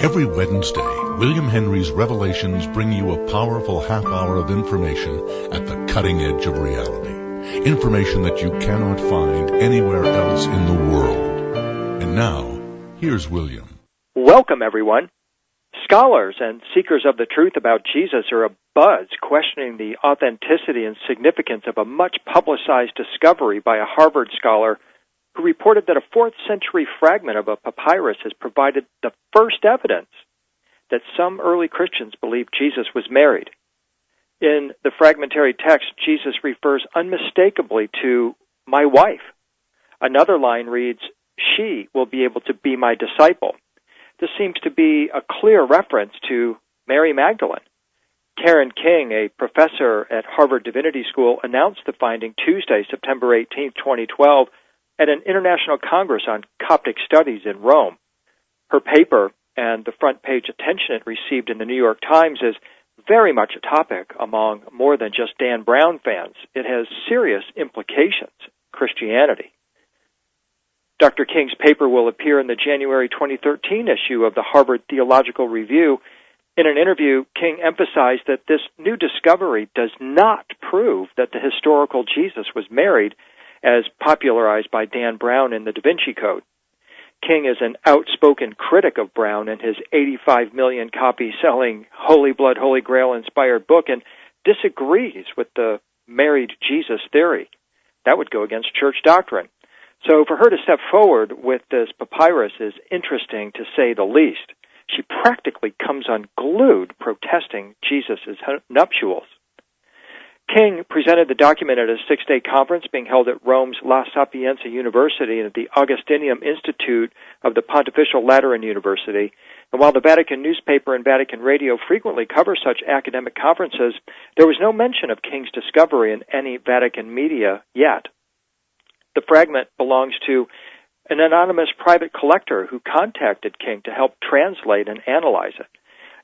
Every Wednesday, William Henry's Revelations bring you a powerful half hour of information at the cutting edge of reality. Information that you cannot find anywhere else in the world. And now, here's William. Welcome, everyone. Scholars and seekers of the truth about Jesus are abuzz questioning the authenticity and significance of a much-publicized discovery by a Harvard scholar who reported that a 4th century fragment of a papyrus has provided the first evidence that some early Christians believed Jesus was married. In the fragmentary text, Jesus refers unmistakably to my wife. Another line reads, "She will be able to be my disciple." This seems to be a clear reference to Mary Magdalene. Karen King, a professor at Harvard Divinity School, announced the finding Tuesday, September 18, 2012, at an international congress on Coptic studies in Rome. Her paper and the front page attention it received in the New York Times is very much a topic among more than just Dan Brown fans. It has serious implications in Christianity. Dr. King's paper will appear in the January 2013 issue of the Harvard Theological Review. In an interview, King emphasized that this new discovery does not prove that the historical Jesus was married, as popularized by Dan Brown in the Da Vinci Code. King is an outspoken critic of Brown and his 85 million copy selling Holy Blood, Holy Grail inspired book and disagrees with the married Jesus theory. That would go against church doctrine. So for her to step forward with this papyrus is interesting, to say the least. She practically comes unglued protesting Jesus' nuptials. King presented the document at a 6-day conference being held at Rome's La Sapienza University and at the Augustinium Institute of the Pontifical Lateran University. And while the Vatican newspaper and Vatican radio frequently cover such academic conferences, there was no mention of King's discovery in any Vatican media yet. The fragment belongs to an anonymous private collector who contacted King to help translate and analyze it.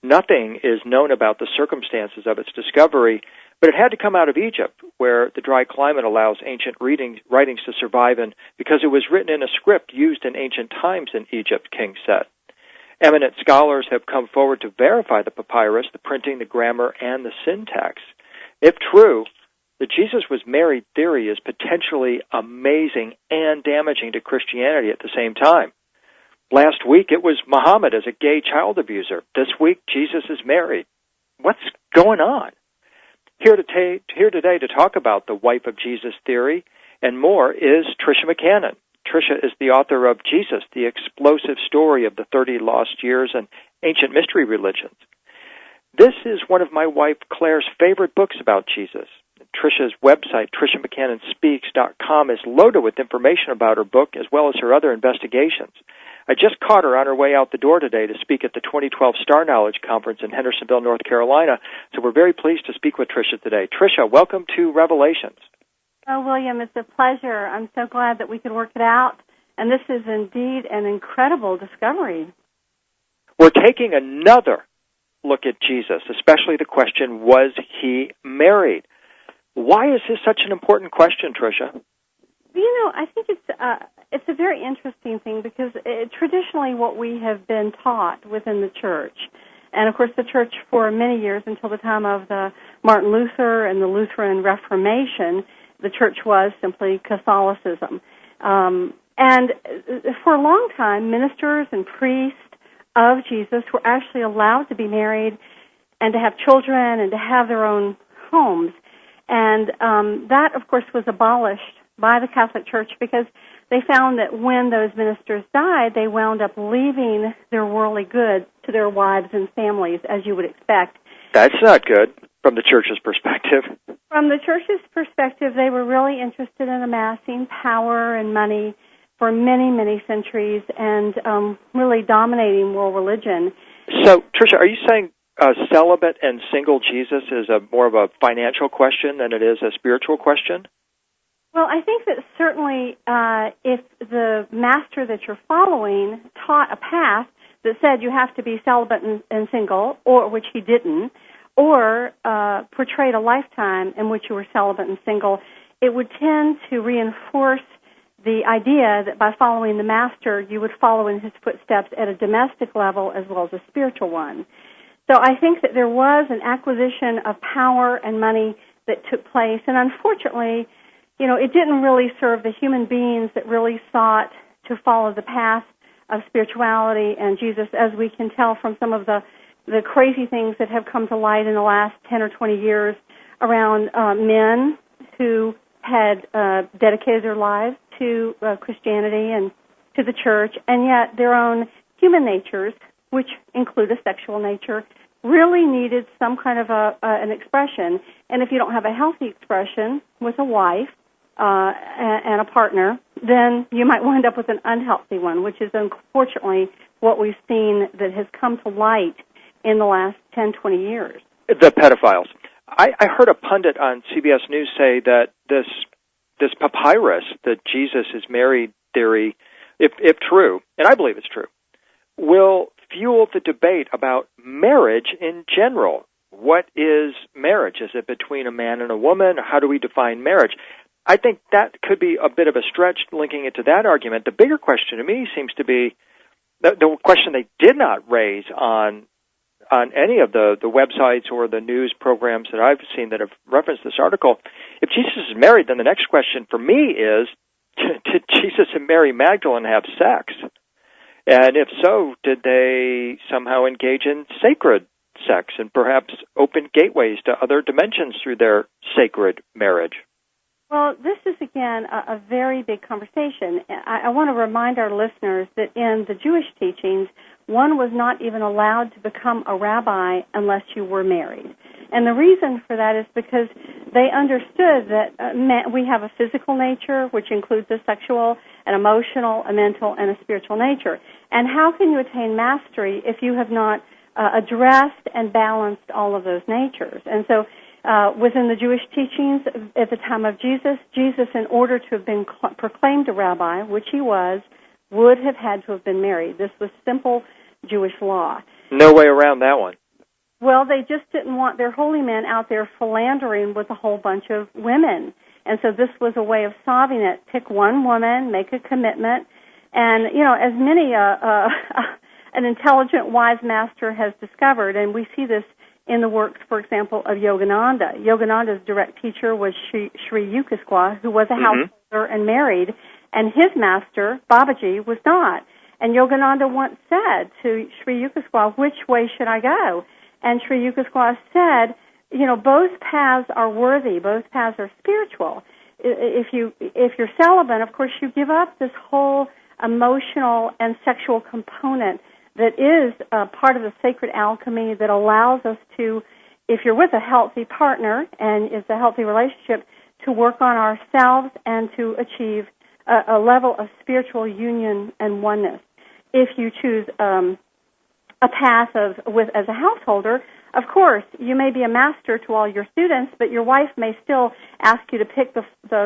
Nothing is known about the circumstances of its discovery, but it had to come out of Egypt, where the dry climate allows ancient writings to survive, and because it was written in a script used in ancient times in Egypt, King said. Eminent scholars have come forward to verify the papyrus, the printing, the grammar, and the syntax. If true, the Jesus was married theory is potentially amazing and damaging to Christianity at the same time. Last week, it was Muhammad as a gay child abuser. This week, Jesus is married. What's going on? Here today to talk about the wife of Jesus theory and more is Tricia McCannon. Tricia is the author of Jesus, the Explosive Story of the 30 Lost Years and Ancient Mystery Religions. This is one of my wife Claire's favorite books about Jesus. Tricia's website, TriciaMcCannonSpeaks.com, is loaded with information about her book as well as her other investigations. I just caught her on her way out the door today to speak at the 2012 Star Knowledge Conference in Hendersonville, North Carolina, so we're very pleased to speak with Tricia today. Tricia, welcome to Revelations. Oh, William, it's a pleasure. I'm so glad that we could work it out, and this is indeed an incredible discovery. We're taking another look at Jesus, especially the question, was he married? Why is this such an important question, Tricia? You know, I think it's a very interesting thing because traditionally what we have been taught within the church, and of course the church for many years until the time of the Martin Luther and the Lutheran Reformation, the church was simply Catholicism. And for a long time, ministers and priests of Jesus were actually allowed to be married and to have children and to have their own homes. And that, of course, was abolished by the Catholic Church because they found that when those ministers died, they wound up leaving their worldly goods to their wives and families, as you would expect. That's not good from the church's perspective. From the church's perspective, they were really interested in amassing power and money for many, many centuries and really dominating world religion. So, Tricia, are you saying celibate and single Jesus is more of a financial question than it is a spiritual question? Well, I think that certainly if the master that you're following taught a path that said you have to be celibate and single, or which he didn't, or portrayed a lifetime in which you were celibate and single, it would tend to reinforce the idea that by following the master, you would follow in his footsteps at a domestic level as well as a spiritual one. So I think that there was an acquisition of power and money that took place, and unfortunately, it didn't really serve the human beings that really sought to follow the path of spirituality and Jesus, as we can tell from some of the crazy things that have come to light in the last 10 or 20 years around men who had dedicated their lives to Christianity and to the church, and yet their own human natures, which include a sexual nature, really needed some kind of an expression. And if you don't have a healthy expression with a wife and a partner, then you might wind up with an unhealthy one, which is unfortunately what we've seen that has come to light in the last 10, 20 years. The pedophiles. I heard a pundit on CBS News say that this papyrus, the Jesus is married theory, if true, and I believe it's true, will fuel the debate about marriage in general. What is marriage? Is it between a man and a woman? How do we define marriage? I think that could be a bit of a stretch linking it to that argument. The bigger question to me seems to be the question they did not raise on any of the websites or the news programs that I've seen that have referenced this article. If Jesus is married, then the next question for me is, did Jesus and Mary Magdalene have sex? And if so, did they somehow engage in sacred sex and perhaps open gateways to other dimensions through their sacred marriage? Well, this is, again, a very big conversation. I want to remind our listeners that in the Jewish teachings, one was not even allowed to become a rabbi unless you were married. And the reason for that is because they understood that we have a physical nature, which includes a sexual, an emotional, a mental, and a spiritual nature. And how can you attain mastery if you have not addressed and balanced all of those natures? And so within the Jewish teachings at the time of Jesus, in order to have been proclaimed a rabbi, which he was, would have had to have been married. This was simple Jewish law. No way around that one. Well, they just didn't want their holy men out there philandering with a whole bunch of women. And so this was a way of solving it. Pick one woman, make a commitment, and, as many an intelligent, wise master has discovered, and we see this in the works, for example, of Yogananda. Yogananda's direct teacher was Sri Yukteswar, who was a householder and married, and his master, Babaji, was not. And Yogananda once said to Sri Yukteswar, which way should I go? And Sri Yukteswar said, both paths are worthy, both paths are spiritual. If you're celibate, of course, you give up this whole emotional and sexual component that is part of the sacred alchemy that allows us to, if you're with a healthy partner and it's a healthy relationship, to work on ourselves and to achieve a level of spiritual union and oneness. If you choose a path as a householder, of course, you may be a master to all your students, but your wife may still ask you to pick the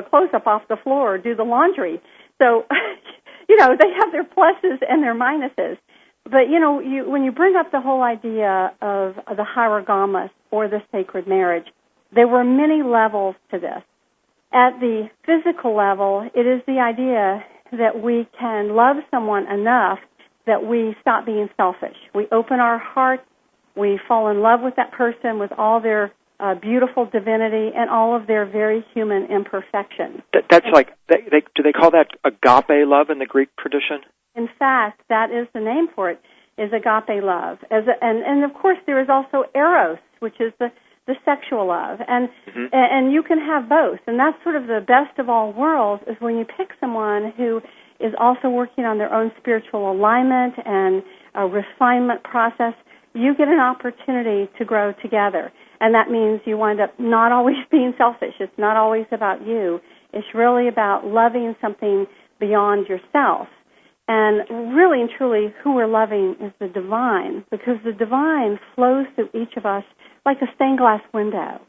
clothes up off the floor or do the laundry. So, they have their pluses and their minuses. But, when you bring up the whole idea of the hierogamos or the sacred marriage, there were many levels to this. At the physical level, it is the idea that we can love someone enough that we stop being selfish. We open our hearts, we fall in love with that person with all their beautiful divinity and all of their very human imperfections. That's like, do they call that agape love in the Greek tradition? In fact, that is the name for it, is agape love. And of course, there is also eros, which is the sexual love. And you can have both. And that's sort of the best of all worlds, is when you pick someone who is also working on their own spiritual alignment and a refinement process, you get an opportunity to grow together. And that means you wind up not always being selfish. It's not always about you. It's really about loving something beyond yourself. And really and truly, who we're loving is the divine, because the divine flows through each of us like a stained glass window.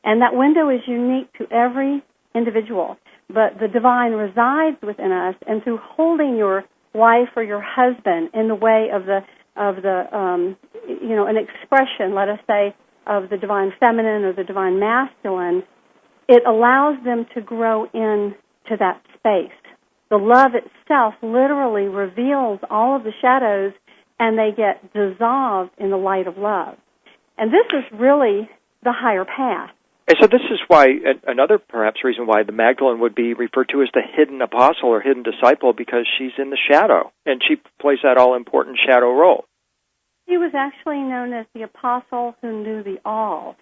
And that window is unique to every individual. But the divine resides within us, and through holding your wife or your husband in the way of an expression, let us say, of the divine feminine or the divine masculine, it allows them to grow into that space. the love itself literally reveals all of the shadows, and they get dissolved in the light of love. And this is really the higher path. And so this is why, another perhaps reason why the Magdalene would be referred to as the hidden apostle or hidden disciple, because she's in the shadow, and she plays that all-important shadow role. She was actually known as the apostle who knew the all.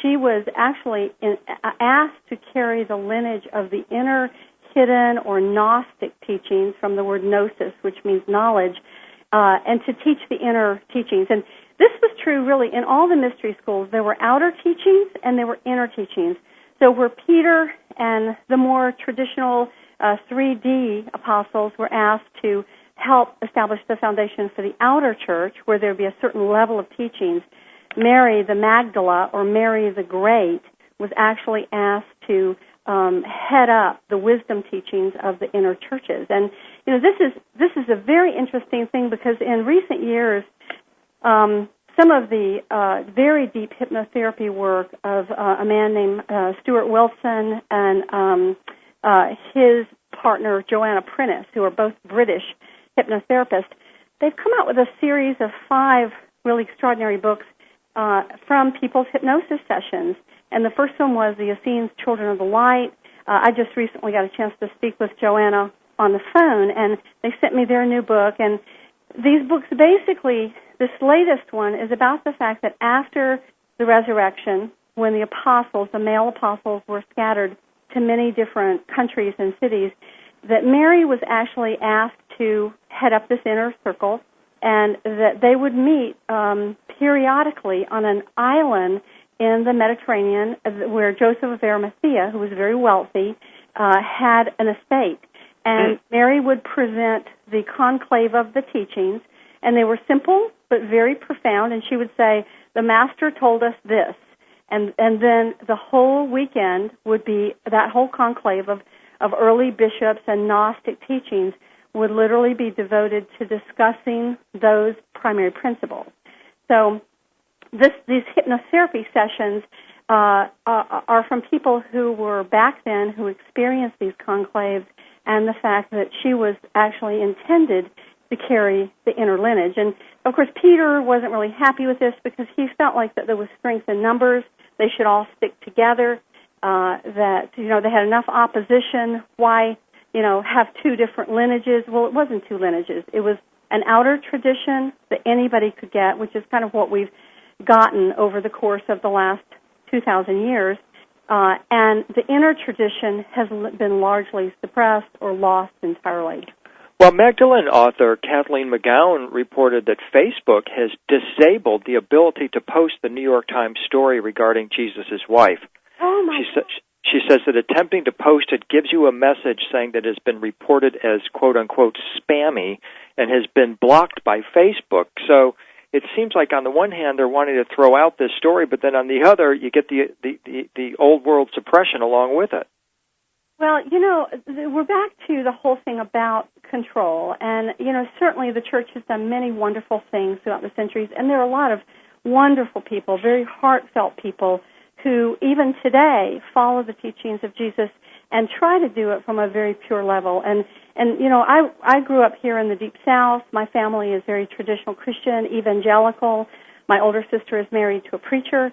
She was actually asked to carry the lineage of the inner, hidden, or Gnostic teachings from the word gnosis, which means knowledge, and to teach the inner teachings. And this was true, really, in all the mystery schools. There were outer teachings and there were inner teachings. So where Peter and the more traditional 3D apostles were asked to help establish the foundation for the outer church, where there would be a certain level of teachings, Mary the Magdala, or Mary the Great, was actually asked to head up the wisdom teachings of the inner churches. And this is a very interesting thing, because in recent years, some of the very deep hypnotherapy work of a man named Stuart Wilson and his partner Joanna Prentice, who are both British hypnotherapists, they've come out with a series of 5 really extraordinary books from people's hypnosis sessions. And the first one was the Essenes Children of the Light. I just recently got a chance to speak with Joanna on the phone, and they sent me their new book. And these books basically, this latest one is about the fact that after the resurrection, when the apostles, the male apostles, were scattered to many different countries and cities, that Mary was actually asked to head up this inner circle, and that they would meet periodically on an island in the Mediterranean where Joseph of Arimathea, who was very wealthy, had an estate. And Mary would present the conclave of the teachings, and they were simple but very profound, and she would say, the Master told us this. And then the whole weekend would be, that whole conclave of early bishops and Gnostic teachings would literally be devoted to discussing those primary principles. So these hypnotherapy sessions are from people who were back then, who experienced these conclaves, and the fact that she was actually intended to carry the inner lineage. And, of course, Peter wasn't really happy with this, because he felt like that there was strength in numbers. They should all stick together, that, they had enough opposition. Why, have 2 different lineages? Well, it wasn't 2 lineages. It was an outer tradition that anybody could get, which is kind of what we've gotten over the course of the last 2,000 years. And the inner tradition has been largely suppressed or lost entirely. Well, Magdalene author Kathleen McGowan reported that Facebook has disabled the ability to post the New York Times story regarding Jesus' wife. Oh, my God. She says that attempting to post it gives you a message saying that it has been reported as quote-unquote spammy and has been blocked by Facebook. So it seems like on the one hand they're wanting to throw out this story, but then on the other you get the old world suppression along with it. Well, we're back to the whole thing about control. And, certainly the church has done many wonderful things throughout the centuries, and there are a lot of wonderful people, very heartfelt people, who even today follow the teachings of Jesus and try to do it from a very pure level. And I grew up here in the Deep South. My family is very traditional Christian, evangelical. My older sister is married to a preacher.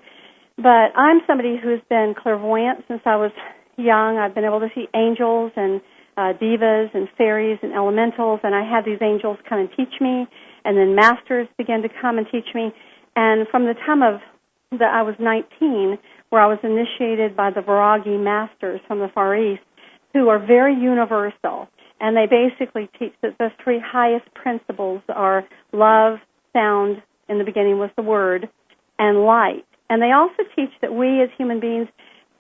But I'm somebody who's been clairvoyant since I was young. I've been able to see angels and divas and fairies and elementals, and I had these angels come and teach me, and then masters began to come and teach me. And from the time that I was 19, where I was initiated by the Viragi masters from the Far East, who are very universal, and they basically teach that the 3 highest principles are love, sound, in the beginning was the word, and light. And they also teach that we as human beings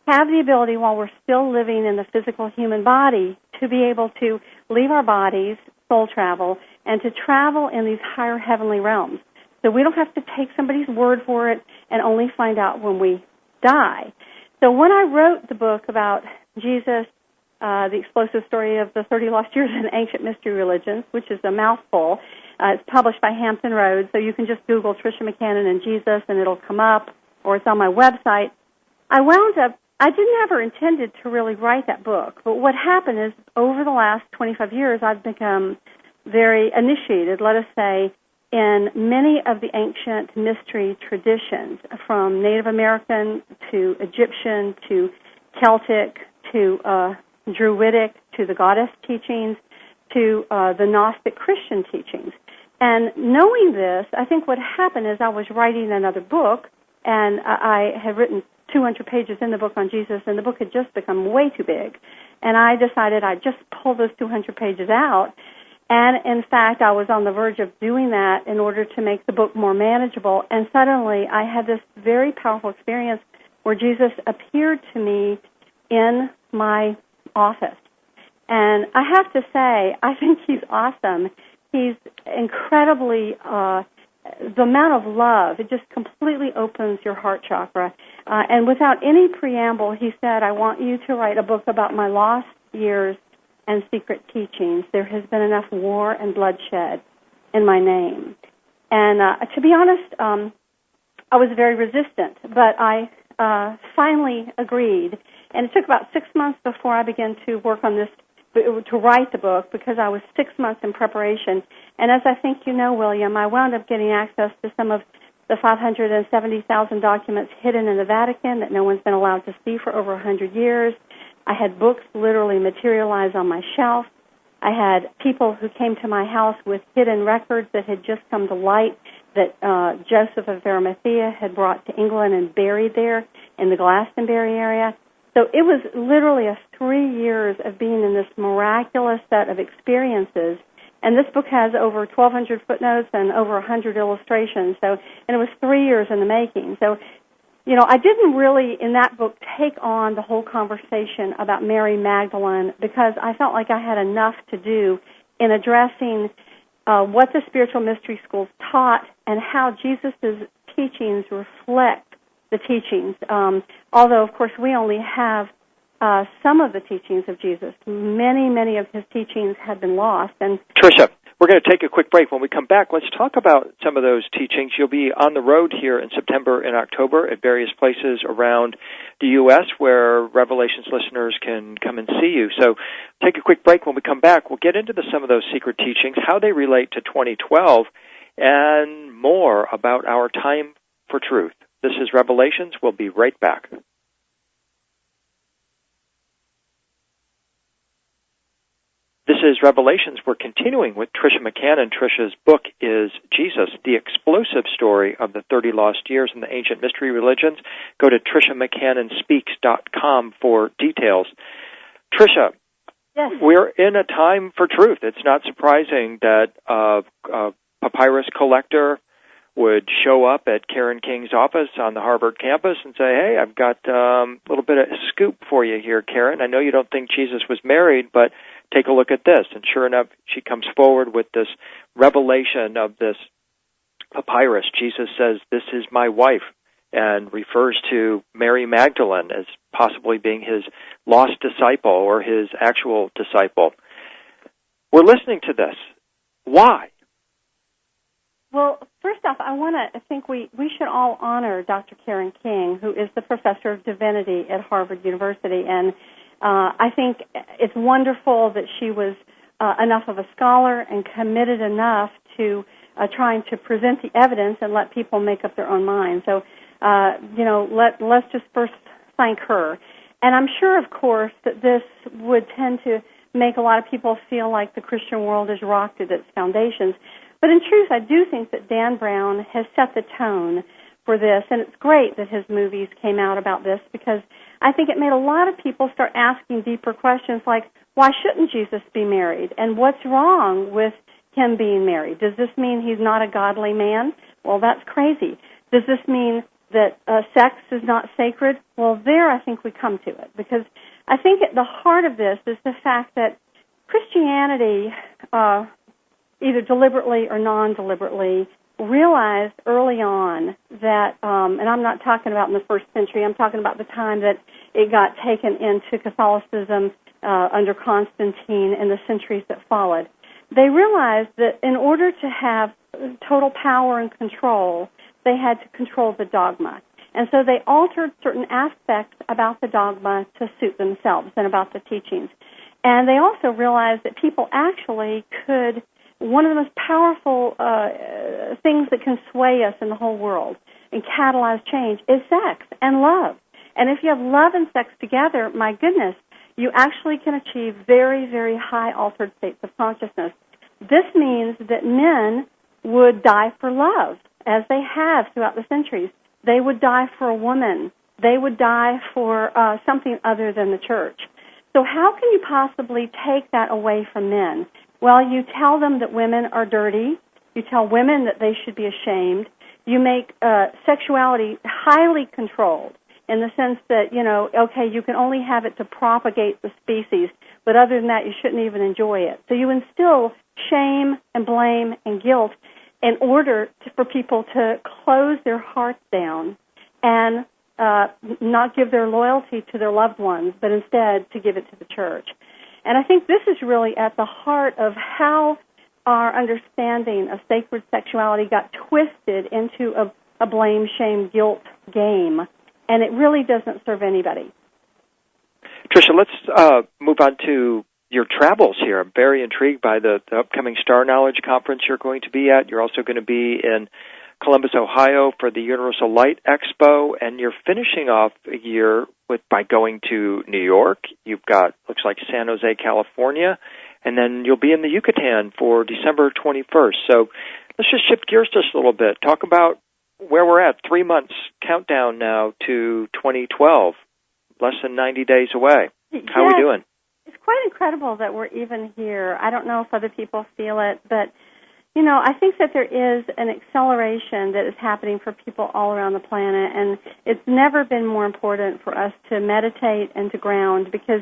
have the ability, while we're still living in the physical human body, to be able to leave our bodies, soul travel, and to travel in these higher heavenly realms. So we don't have to take somebody's word for it and only find out when we die. So when I wrote the book about Jesus, the explosive story of the 30 lost years in ancient mystery religions, which is a mouthful, it's published by Hampton Roads, so you can just Google Tricia McCannon and Jesus and it'll come up, or it's on my website. I wound up I didn't ever intended to really write that book, but what happened is over the last 25 years, I've become very initiated, let us say, in many of the ancient mystery traditions, from Native American to Egyptian to Celtic to Druidic to the goddess teachings to the Gnostic Christian teachings. And knowing this, I think what happened is I was writing another book, and I had written 200 pages in the book on Jesus, and the book had just become way too big. And I decided I'd just pull those 200 pages out. And, in fact, I was on the verge of doing that in order to make the book more manageable. And suddenly I had this very powerful experience where Jesus appeared to me in my office. And I have to say, I think he's awesome. He's incredibly, the amount of love, it just completely opens your heart chakra. And without any preamble, he said, I want you to write a book about my lost years and secret teachings. There has been enough war and bloodshed in my name. And to be honest, I was very resistant, but I finally agreed. And it took about 6 months before I began to work on this, to write the book, because I was 6 months in preparation. And as I think you know, William, I wound up getting access to some of the 570,000 documents hidden in the Vatican that no one's been allowed to see for over 100 years. I had books literally materialize on my shelf. I had people who came to my house with hidden records that had just come to light that Joseph of Arimathea had brought to England and buried there in the Glastonbury area. So it was literally 3 years of being in this miraculous set of experiences. And this book has over 1,200 footnotes and over 100 illustrations. And it was 3 years in the making. So, you know, I didn't really, in that book, take on the whole conversation about Mary Magdalene because I felt like I had enough to do in addressing what the spiritual mystery schools taught and how Jesus' teachings reflect the teachings. Although, of course, we only have some of the teachings of Jesus. Many of his teachings have been lost. And Tricia, we're going to take a quick break. When we come back, let's talk about some of those teachings. You'll be on the road here in September and October at various places around the U.S. where Revelations listeners can come and see you. So take a quick break. When we come back, we'll get into some of those secret teachings, how they relate to 2012, and more about our time for truth. This is Revelations. We'll be right back. This is Revelations. We're continuing with Tricia McCannon. Tricia's book is Jesus, the Explosive Story of the 30 Lost Years in the Ancient Mystery Religions. Go to TriciaMcCannonSpeaks.com for details. Tricia, yes. We're in a time for truth. It's not surprising that a papyrus collector would show up at Karen King's office on the Harvard campus and say, hey, I've got a little bit of a scoop for you here, Karen. I know you don't think Jesus was married, but take a look at this. And sure enough, she comes forward with this revelation of this papyrus. Jesus says, this is my wife, and refers to Mary Magdalene as possibly being his lost disciple or his actual disciple. We're listening to this. Why? Well, first off, I think we should all honor Dr. Karen King, who is the professor of divinity at Harvard University. And I think it's wonderful that she was enough of a scholar and committed enough to trying to present the evidence and let people make up their own minds. So, let's just first thank her. And I'm sure, of course, that this would tend to make a lot of people feel like the Christian world is rocked at its foundations. But in truth, I do think that Dan Brown has set the tone for this, and it's great that his movies came out about this because I think it made a lot of people start asking deeper questions like, why shouldn't Jesus be married? And what's wrong with him being married? Does this mean he's not a godly man? Well, that's crazy. Does this mean that sex is not sacred? Well, there I think we come to it because I think at the heart of this is the fact that Christianity, either deliberately or non-deliberately, realized early on that, and I'm not talking about in the first century, I'm talking about the time that it got taken into Catholicism under Constantine and the centuries that followed. They realized that in order to have total power and control, they had to control the dogma. And so they altered certain aspects about the dogma to suit themselves and about the teachings. And they also realized that people actually could, one of the most powerful things that can sway us in the whole world and catalyze change is sex and love. And if you have love and sex together, my goodness, you actually can achieve very, very high altered states of consciousness. This means that men would die for love, as they have throughout the centuries. They would die for a woman. They would die for something other than the church. So how can you possibly take that away from men? Well, you tell them that women are dirty. You tell women that they should be ashamed. You make sexuality highly controlled in the sense that, okay, you can only have it to propagate the species, but other than that, you shouldn't even enjoy it. So you instill shame and blame and guilt in order for people to close their hearts down and not give their loyalty to their loved ones, but instead to give it to the church. And I think this is really at the heart of how our understanding of sacred sexuality got twisted into a blame, shame, guilt game, and it really doesn't serve anybody. Tricia, let's move on to your travels here. I'm very intrigued by the upcoming Star Knowledge Conference you're going to be at. You're also going to be in Columbus, Ohio for the Universal Light Expo, and you're finishing off a year by going to New York. You've got, looks like, San Jose, California, and then you'll be in the Yucatan for December 21st. So let's just shift gears just a little bit. Talk about where we're at. 3 months countdown now to 2012, less than 90 days away. How are we doing? It's quite incredible that we're even here. I don't know if other people feel it, but I think that there is an acceleration that is happening for people all around the planet, and it's never been more important for us to meditate and to ground, because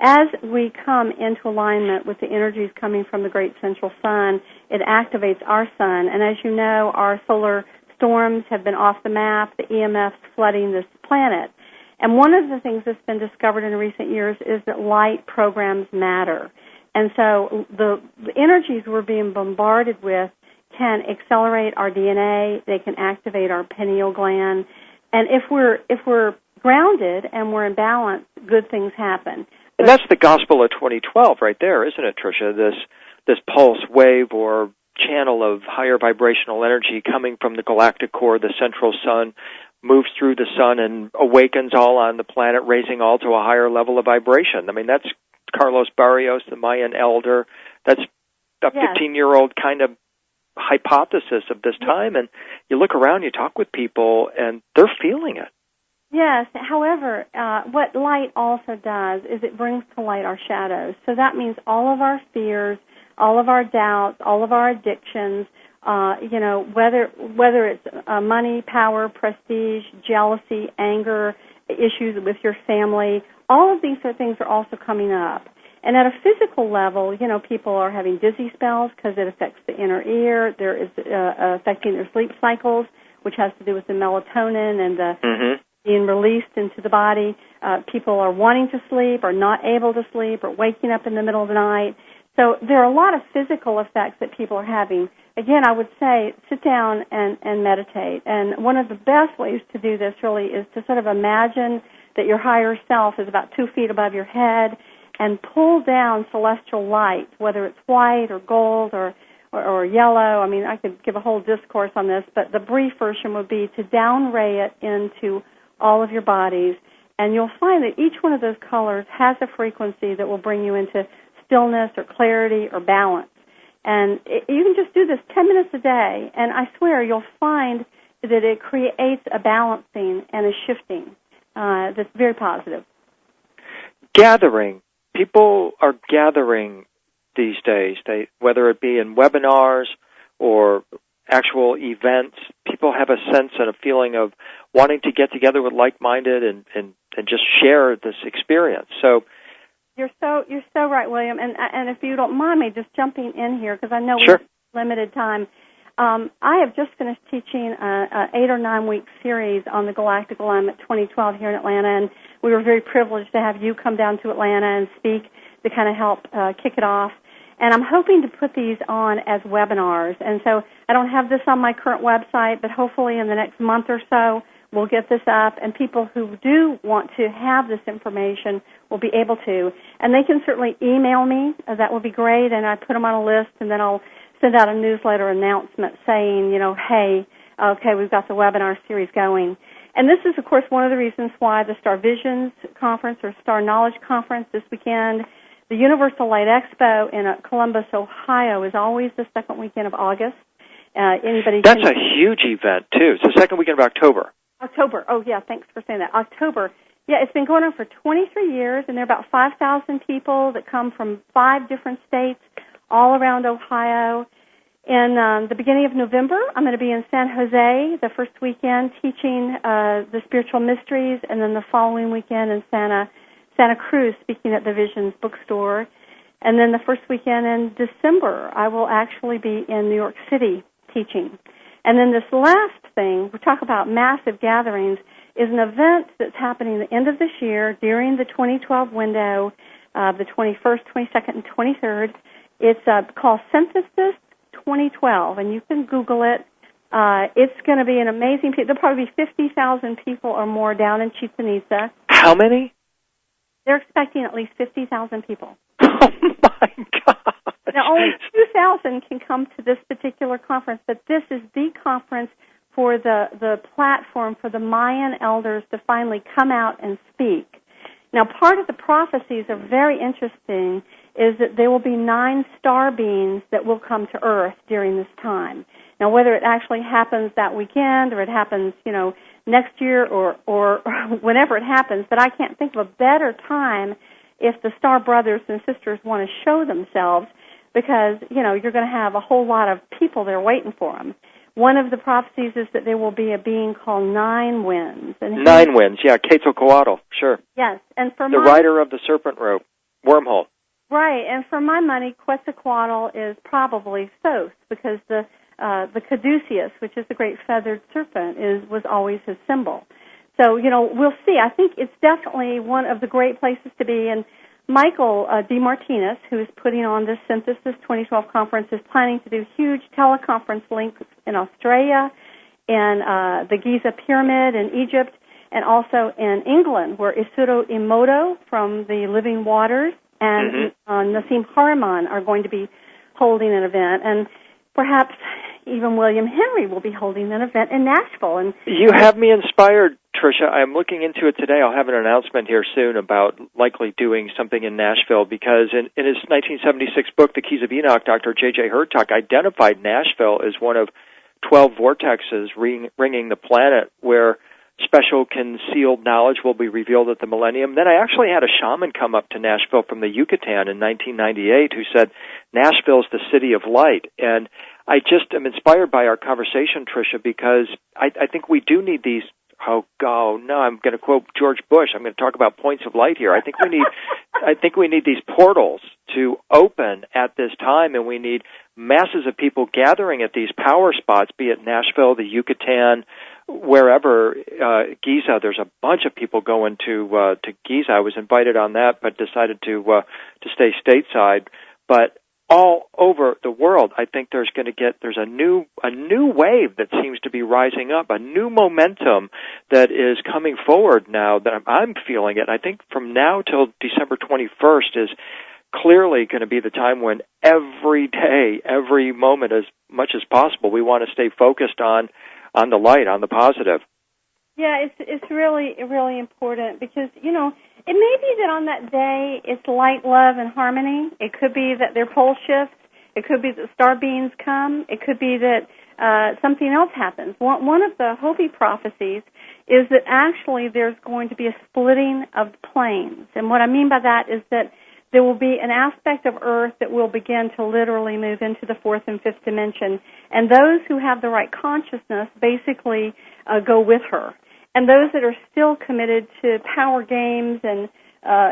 as we come into alignment with the energies coming from the great central sun, it activates our sun. And as you know, our solar storms have been off the map, the EMFs flooding this planet. And one of the things that's been discovered in recent years is that light programs matter. And so the energies we're being bombarded with can accelerate our DNA. They can activate our pineal gland. And if we're grounded and we're in balance, good things happen. And that's the gospel of 2012 right there, isn't it, Tricia? This pulse wave or channel of higher vibrational energy coming from the galactic core, the central sun, moves through the sun and awakens all on the planet, raising all to a higher level of vibration. I mean, that's Carlos Barrios, the Mayan elder. That's a 15-year-old kind of hypothesis of this time. And you look around, you talk with people, and they're feeling it. Yes. However, what light also does is it brings to light our shadows. So that means all of our fears, all of our doubts, all of our addictions, whether it's money, power, prestige, jealousy, anger, issues with your family, all of these things are also coming up. And at a physical level, people are having dizzy spells because it affects the inner ear. There is affecting their sleep cycles, which has to do with the melatonin and the being released into the body. People are wanting to sleep or not able to sleep or waking up in the middle of the night. So there are a lot of physical effects that people are having. Again, I would say sit down and meditate. And one of the best ways to do this really is to sort of imagine that your higher self is about 2 feet above your head and pull down celestial light, whether it's white or gold or yellow. I mean, I could give a whole discourse on this, but the brief version would be to down-ray it into all of your bodies. And you'll find that each one of those colors has a frequency that will bring you into stillness or clarity or balance. And you can just do this 10 minutes a day, and I swear you'll find that it creates a balancing and a shifting that's very positive. Gathering. People are gathering these days, whether it be in webinars or actual events. People have a sense and a feeling of wanting to get together with like-minded and just share this experience. So You're so right, William. And if you don't mind me just jumping in here, because I know Sure. we have limited time. I have just finished teaching an 8 or 9 week series on the Galactic Alignment 2012 here in Atlanta, and we were very privileged to have you come down to Atlanta and speak to kind of help kick it off. And I'm hoping to put these on as webinars. And so I don't have this on my current website, but hopefully in the next month or so we'll get this up, and people who do want to have this information will be able to. And they can certainly email me. That would be great, and I put them on a list, and then I'll send out a newsletter announcement saying, hey, okay, we've got the webinar series going. And this is, of course, one of the reasons why the Star Visions Conference or Star Knowledge Conference this weekend, the Universal Light Expo in Columbus, Ohio, is always the second weekend of August. That's a huge event, too. It's the second weekend of October. October. Oh, yeah, thanks for saying that. October. Yeah, it's been going on for 23 years, and there are about 5,000 people that come from 5 different states all around Ohio. In the beginning of November, I'm going to be in San Jose the first weekend teaching the spiritual mysteries, and then the following weekend in Santa Cruz speaking at the Visions bookstore. And then the first weekend in December, I will actually be in New York City teaching. And then this last thing, we talk about massive gatherings, is an event that's happening at the end of this year during the 2012 window, the 21st, 22nd, and 23rd. It's called Synthesis 2012, and you can Google it. It's going to be an amazing. There'll probably be 50,000 people or more down in Chichen Itza. How many? They're expecting at least 50,000 people. Oh my God! Now, only 2,000 can come to this particular conference, but this is the conference for the platform for the Mayan elders to finally come out and speak. Now, part of the prophecies are very interesting, is that there will be 9 star beings that will come to Earth during this time. Now, whether it actually happens that weekend or it happens, next year or whenever it happens, but I can't think of a better time if the star brothers and sisters want to show themselves, because, you're going to have a whole lot of people there waiting for them. One of the prophecies is that there will be a being called Nine Winds. And 9 Winds, yeah, Quetzalcoatl, sure. Yes, and for the rider of the serpent rope, wormhole. Right, and for my money, Quetzalcoatl is probably Thoth, because the caduceus, which is the great feathered serpent, was always his symbol. So, we'll see. I think it's definitely one of the great places to be. And Michael DeMartinez, who is putting on this Synthesis 2012 conference, is planning to do huge teleconference links in Australia, in the Giza Pyramid in Egypt, and also in England, where Isuro Imoto from the Living Waters and Nassim Haramein are going to be holding an event. And perhaps even William Henry will be holding an event in Nashville. And you have me inspired, Tricia. I'm looking into it today. I'll have an announcement here soon about likely doing something in Nashville, because in his 1976 book, The Keys of Enoch, Dr. J.J. Hurtak identified Nashville as one of 12 vortexes ringing the planet where special concealed knowledge will be revealed at the millennium. Then I actually had a shaman come up to Nashville from the Yucatan in 1998 who said, Nashville's the city of light. And I just am inspired by our conversation, Tricia, because I think we do need these. I'm going to quote George Bush. I'm going to talk about points of light here. I think we need these portals to open at this time, and we need masses of people gathering at these power spots, be it Nashville, the Yucatan, wherever, Giza. There's a bunch of people going to Giza. I was invited on that, but decided to stay stateside. But all over the world, I think there's a new wave that seems to be rising up, a new momentum that is coming forward now that I'm feeling it. I think from now till December 21st is clearly going to be the time when every day, every moment, as much as possible, we want to stay focused on the light, on the positive. Yeah, it's really, really important because, it may be that on that day it's light, love, and harmony. It could be that there are pole shifts. It could be that star beings come. It could be that something else happens. One of the Hopi prophecies is that actually there's going to be a splitting of planes. And what I mean by that is that there will be an aspect of Earth that will begin to literally move into the 4th and 5th dimension. And those who have the right consciousness basically go with her. And those that are still committed to power games and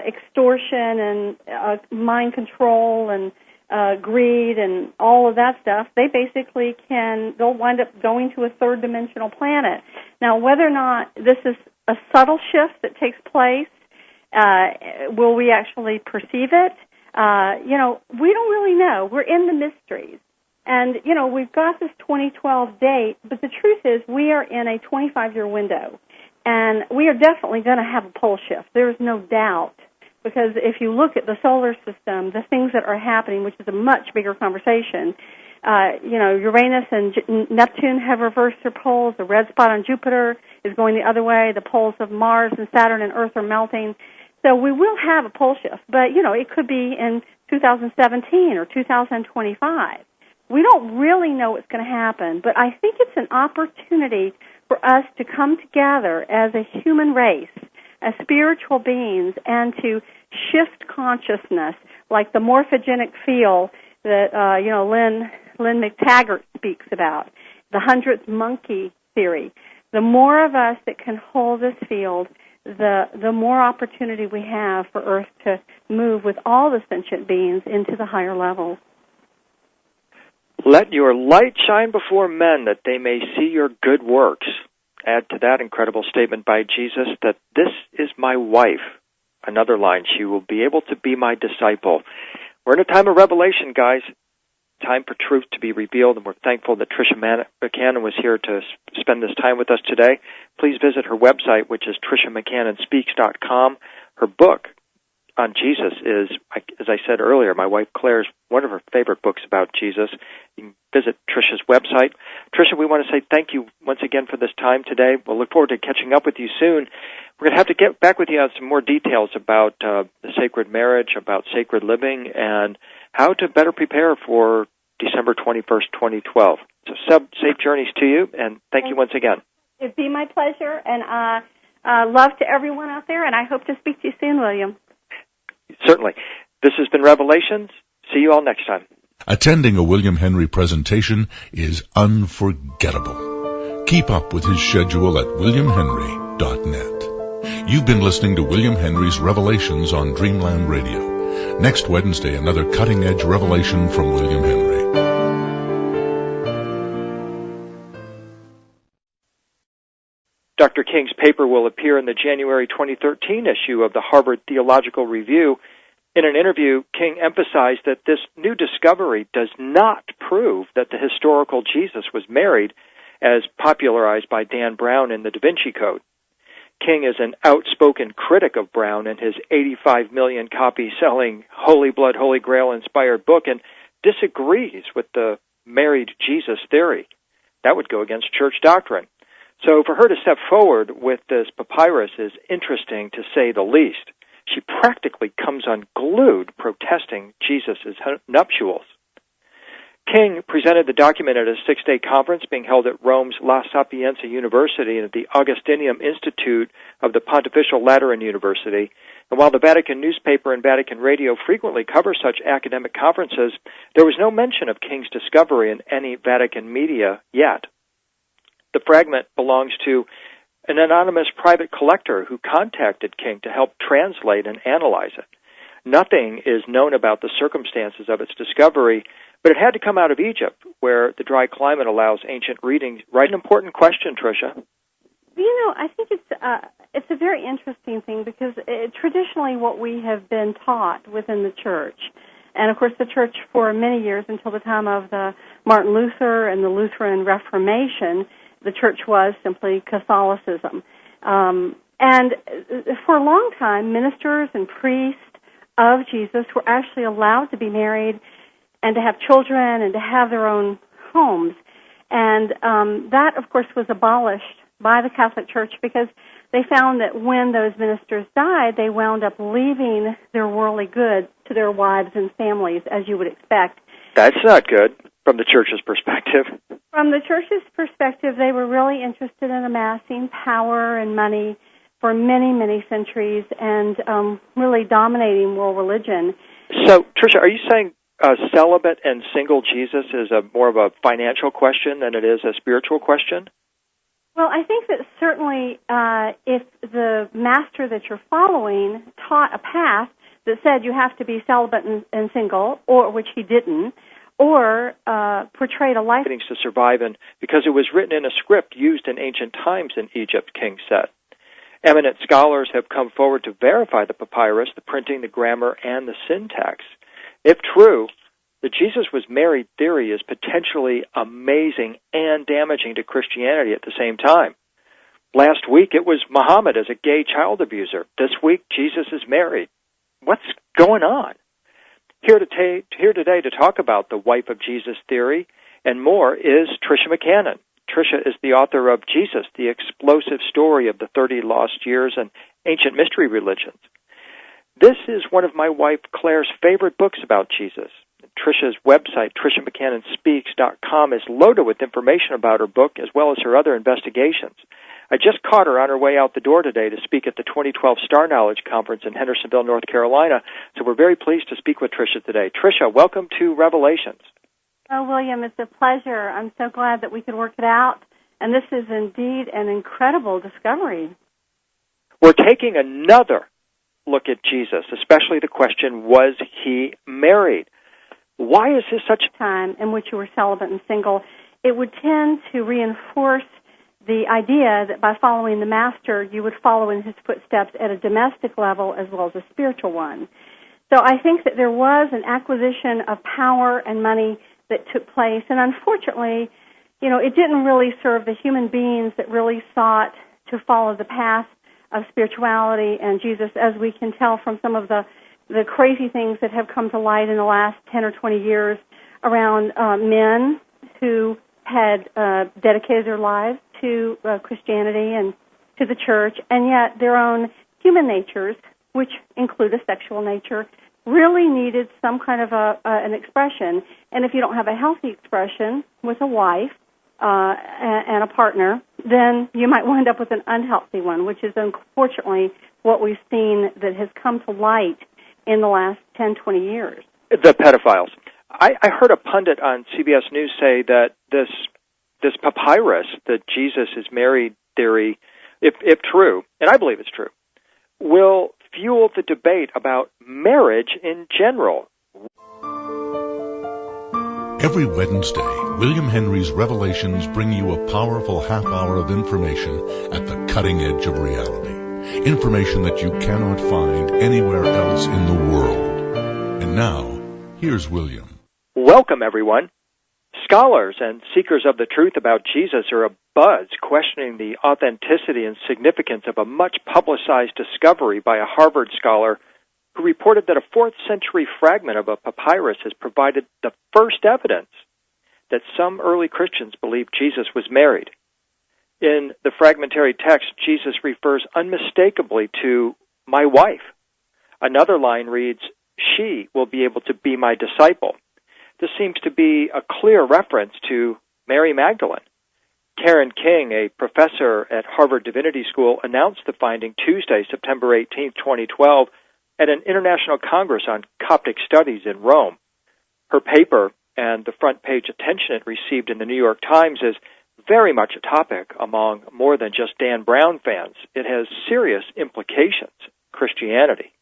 extortion and mind control and greed and all of that stuff, they basically they'll wind up going to a 3rd dimensional planet. Now, whether or not this is a subtle shift that takes place, will we actually perceive it? We don't really know. We're in the mysteries. And, we've got this 2012 date, but the truth is we are in a 25-year window. And we are definitely going to have a pole shift. There's no doubt. Because if you look at the solar system, the things that are happening, which is a much bigger conversation, Uranus and Neptune have reversed their poles. The red spot on Jupiter is going the other way. The poles of Mars and Saturn and Earth are melting. So we will have a pole shift. But, it could be in 2017 or 2025. We don't really know what's going to happen, but I think it's an opportunity for us to come together as a human race, as spiritual beings, and to shift consciousness, like the morphogenic field that Lynn McTaggart speaks about, the 100th monkey theory. The more of us that can hold this field, the more opportunity we have for Earth to move with all the sentient beings into the higher levels. Let your light shine before men that they may see your good works. Add to that incredible statement by Jesus that this is my wife. Another line, she will be able to be my disciple. We're in a time of revelation, guys. Time for truth to be revealed, and we're thankful that Tricia McCannon was here to spend this time with us today. Please visit her website, which is TriciaMcCannonSpeaks.com. Her book on Jesus is, as I said earlier, my wife Claire's one of her favorite books about Jesus. You can visit Tricia's website. Tricia, we want to say thank you once again for this time today. We'll look forward to catching up with you soon. We're going to have to get back with you on some more details about the sacred marriage, about sacred living, and how to better prepare for December 21st, 2012. So safe journeys to you, and thank you once again. It'd be my pleasure, and love to everyone out there, and I hope to speak to you soon, William. Certainly. This has been Revelations. See you all next time. Attending a William Henry presentation is unforgettable. Keep up with his schedule at williamhenry.net. You've been listening to William Henry's Revelations on Dreamland Radio. Next Wednesday, another cutting-edge revelation from William Henry. Dr. King's paper will appear in the January 2013 issue of the Harvard Theological Review. In an interview, King emphasized that this new discovery does not prove that the historical Jesus was married, as popularized by Dan Brown in the Da Vinci Code. King is an outspoken critic of Brown and his 85 million copy selling Holy Blood, Holy Grail inspired book, and disagrees with the married Jesus theory. That would go against church doctrine. So for her to step forward with this papyrus is interesting, to say the least. She practically comes unglued protesting Jesus' nuptials. King presented the document at a 6-day conference being held at Rome's La Sapienza University and at the Augustinium Institute of the Pontifical Lateran University. And while the Vatican newspaper and Vatican radio frequently cover such academic conferences, there was no mention of King's discovery in any Vatican media yet. The fragment belongs to an anonymous private collector who contacted King to help translate and analyze it. Nothing is known about the circumstances of its discovery, but it had to come out of Egypt, where the dry climate allows ancient reading. Right, an important question, Tricia. I think it's a very interesting thing because traditionally what we have been taught within the church, and of course the church for many years until the time of the Martin Luther and the Lutheran Reformation, the church was simply Catholicism. And for a long time, ministers and priests of Jesus were actually allowed to be married and to have children and to have their own homes. And that, of course, was abolished by the Catholic Church because they found that when those ministers died, they wound up leaving their worldly goods to their wives and families, as you would expect. That's not good from the church's perspective. From the church's perspective, they were really interested in amassing power and money for many, many centuries and really dominating world religion. So, Tricia, are you saying celibate and single Jesus is more of a financial question than it is a spiritual question? Well, I think that certainly if the master that you're following taught a path that said you have to be celibate and single, or which he didn't, or portrayed a life to survive, and because it was written in a script used in ancient times in Egypt, King said. Eminent scholars have come forward to verify the papyrus, the printing, the grammar, and the syntax. If true, the Jesus was married theory is potentially amazing and damaging to Christianity at the same time. Last week it was Muhammad as a gay child abuser. This week Jesus is married. What's going on? Here today to talk about the wife of Jesus theory and more is Tricia McCannon. Tricia is the author of Jesus, the Explosive Story of the 30 Lost Years and Ancient Mystery Religions. This is one of my wife Claire's favorite books about Jesus. Tricia's website, TriciaMcCannonSpeaks.com, is loaded with information about her book as well as her other investigations. I just caught her on her way out the door today to speak at the 2012 Star Knowledge Conference in Hendersonville, North Carolina, so we're very pleased to speak with Tricia today. Tricia, welcome to Revelations. Oh, William, it's a pleasure. I'm so glad that we could work it out, and this is indeed an incredible discovery. We're taking another look at Jesus, especially the question, was he married? Why is this such a time in which you were celibate and single? It would tend to reinforce the idea that by following the Master, you would follow in his footsteps at a domestic level as well as a spiritual one. So I think that there was an acquisition of power and money that took place, and unfortunately, it didn't really serve the human beings that really sought to follow the path of spirituality and Jesus, as we can tell from some of the crazy things that have come to light in the last 10 or 20 years around men who had dedicated their lives to Christianity and to the church, and yet their own human natures, which include a sexual nature, really needed some kind of an expression. And if you don't have a healthy expression with a wife and a partner, then you might wind up with an unhealthy one, which is unfortunately what we've seen that has come to light in the last 10, 20 years. The pedophiles. I heard a pundit on CBS News say that this papyrus, the Jesus is married theory, if true, and I believe it's true, will fuel the debate about marriage in general. Every Wednesday, William Henry's Revelations bring you a powerful half hour of information at the cutting edge of reality. Information that you cannot find anywhere else in the world. And now, here's William. Welcome, everyone. Scholars and seekers of the truth about Jesus are abuzz questioning the authenticity and significance of a much-publicized discovery by a Harvard scholar who reported that a 4th century fragment of a papyrus has provided the first evidence that some early Christians believed Jesus was married. In the fragmentary text, Jesus refers unmistakably to my wife. Another line reads, she will be able to be my disciple. This seems to be a clear reference to Mary Magdalene. Karen King, a professor at Harvard Divinity School, announced the finding Tuesday, September 18, 2012, at an international congress on Coptic studies in Rome. Her paper and the front page attention it received in the New York Times is very much a topic among more than just Dan Brown fans. It has serious implications. Christianity.